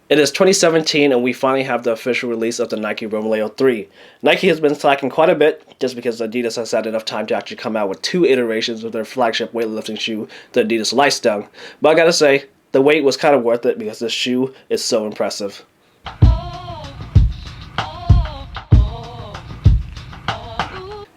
It is 2017 and we finally have the official release of the Nike Romaleo 3. Nike has been slacking quite a bit just because Adidas has had enough time to actually come out with 2 iterations of their flagship weightlifting shoe, the Adidas Leistung. But I gotta say, the wait was kind of worth it because this shoe is so impressive.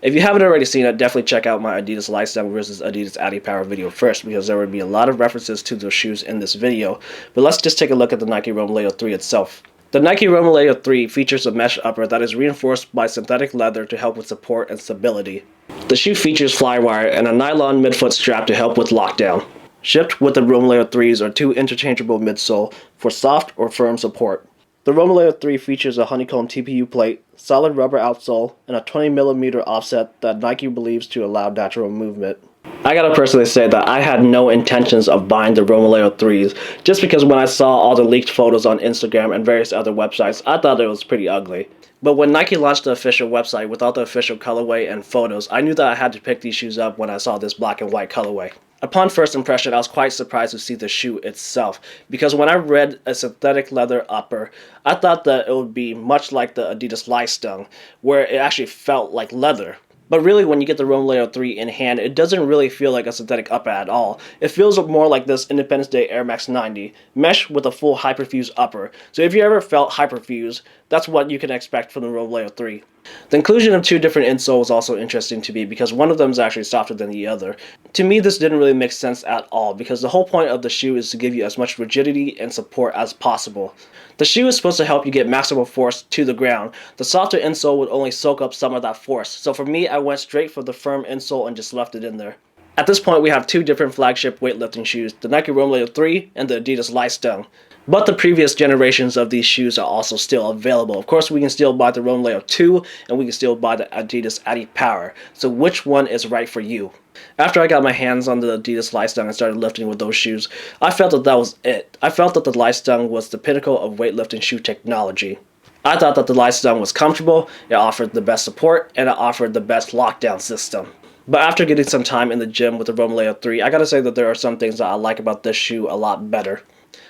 If you haven't already seen it, definitely check out my Adidas Leistung versus Adidas Adipower video first because there would be a lot of references to those shoes in this video. But let's just take a look at the Nike Romaleo 3 itself. The Nike Romaleos 3 features a mesh upper that is reinforced by synthetic leather to help with support and stability. The shoe features flywire and a nylon midfoot strap to help with lockdown. Shipped with the Romaleo 3s are 2 interchangeable midsole for soft or firm support. The Romaleo 3 features a honeycomb TPU plate, solid rubber outsole, and a 20mm offset that Nike believes to allow natural movement. I gotta personally say that I had no intentions of buying the Romaleo 3s just because when I saw all the leaked photos on Instagram and various other websites, I thought it was pretty ugly. But when Nike launched the official website without the official colorway and photos, I knew that I had to pick these shoes up when I saw this black and white colorway. Upon first impression, I was quite surprised to see the shoe itself, because when I read a synthetic leather upper, I thought that it would be much like the Adidas Leistung, where it actually felt like leather. But really, when you get the Romaleo 3 in hand, it doesn't really feel like a synthetic upper at all. It feels more like this Independence Day Air Max 90, mesh with a full hyperfuse upper. So if you ever felt hyperfuse, that's what you can expect from the Romaleo 3. The inclusion of 2 different insoles is also interesting to me because one of them is actually softer than the other. To me, this didn't really make sense at all because the whole point of the shoe is to give you as much rigidity and support as possible. The shoe is supposed to help you get maximum force to the ground. The softer insole would only soak up some of that force, so for me, I went straight for the firm insole and just left it in there. At this point, we have 2 different flagship weightlifting shoes, the Nike Romaleos 3 and the Adidas Leistung. But the previous generations of these shoes are also still available. Of course, we can still buy the Romaleo 2 and we can still buy the Adidas Adipower. So which one is right for you? After I got my hands on the Adidas Leistung and started lifting with those shoes, I felt that was it. I felt that the Leistung was the pinnacle of weightlifting shoe technology. I thought that the Leistung was comfortable, it offered the best support, and it offered the best lockdown system. But after getting some time in the gym with the Romaleo 3, I gotta say that there are some things that I like about this shoe a lot better.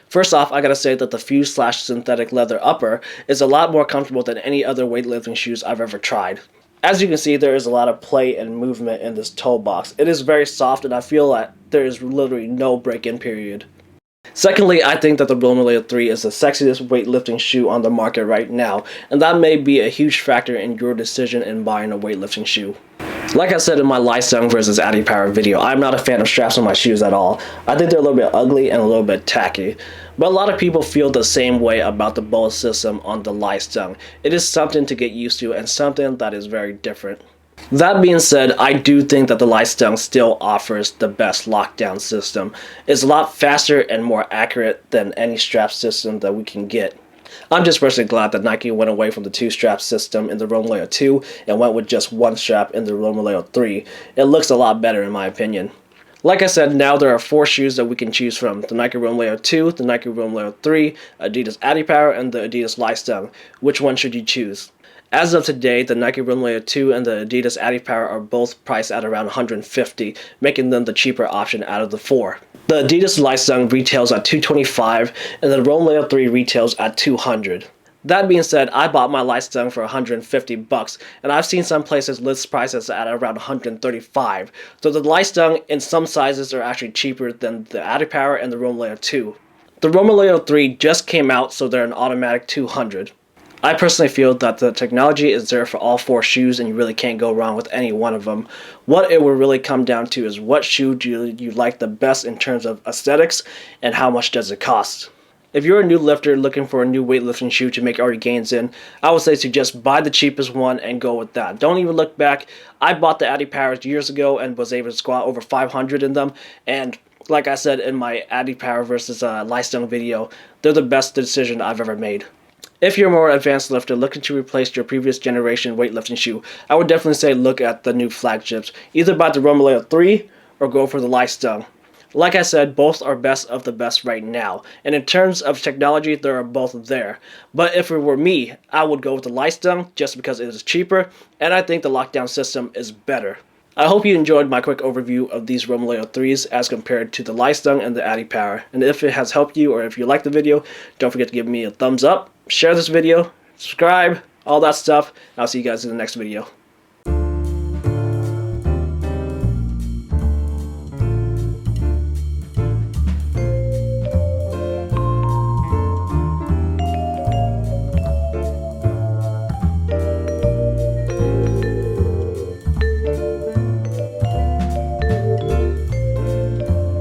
First off, I gotta say that the fuse/synthetic leather upper is a lot more comfortable than any other weightlifting shoes I've ever tried. As you can see, there is a lot of play and movement in this toe box. It is very soft and I feel that there is literally no break-in period. Secondly, I think that the Romaleo 3 is the sexiest weightlifting shoe on the market right now, and that may be a huge factor in your decision in buying a weightlifting shoe. Like I said in my Leistung versus Adipower video, I'm not a fan of straps on my shoes at all. I think they're a little bit ugly and a little bit tacky. But a lot of people feel the same way about the bolt system on the Leistung. It is something to get used to and something that is very different. That being said, I do think that the Leistung still offers the best lockdown system. It's a lot faster and more accurate than any strap system that we can get. I'm just personally glad that Nike went away from the 2-strap system in the Romaleo 2 and went with just 1 strap in the Romaleo 3. It looks a lot better in my opinion. Like I said, now there are 4 shoes that we can choose from. The Nike Romaleo 2, the Nike Romaleo 3, Adidas Adipower, and the Adidas Leistung. Which one should you choose? As of today, the Nike Romaleos 2 and the Adidas Adipower are both priced at around $150, making them the cheaper option out of the 4. The Adidas Leistung retails at $225 and the Romaleo 3 retails at $200. That being said, I bought my Leistung for $150 and I've seen some places list prices at around $135. So the Leistung in some sizes are actually cheaper than the Adipower and the Romaleo 2. The Romaleo 3 just came out, so they're an automatic $200. I personally feel that the technology is there for all 4 shoes and you really can't go wrong with any one of them. What it will really come down to is what shoe do you like the best in terms of aesthetics and how much does it cost. If you're a new lifter looking for a new weightlifting shoe to make all your gains in, I would say to just buy the cheapest one and go with that. Don't even look back. I bought the Adipowers years ago and was able to squat over 500 in them, and like I said in my Adipower versus Leistung video, they're the best decision I've ever made. If you're a more advanced lifter looking to replace your previous generation weightlifting shoe, I would definitely say look at the new flagships. Either buy the Romaleo 3 or go for the Leistung. Like I said, both are best of the best right now, and in terms of technology, they are both there. But if it were me, I would go with the Leistung just because it is cheaper, and I think the lockdown system is better. I hope you enjoyed my quick overview of these Romaleo 3s as compared to the Leistung and the Adipower. And if it has helped you, or if you liked the video, don't forget to give me a thumbs up, share this video, subscribe, all that stuff. I'll see you guys in the next video.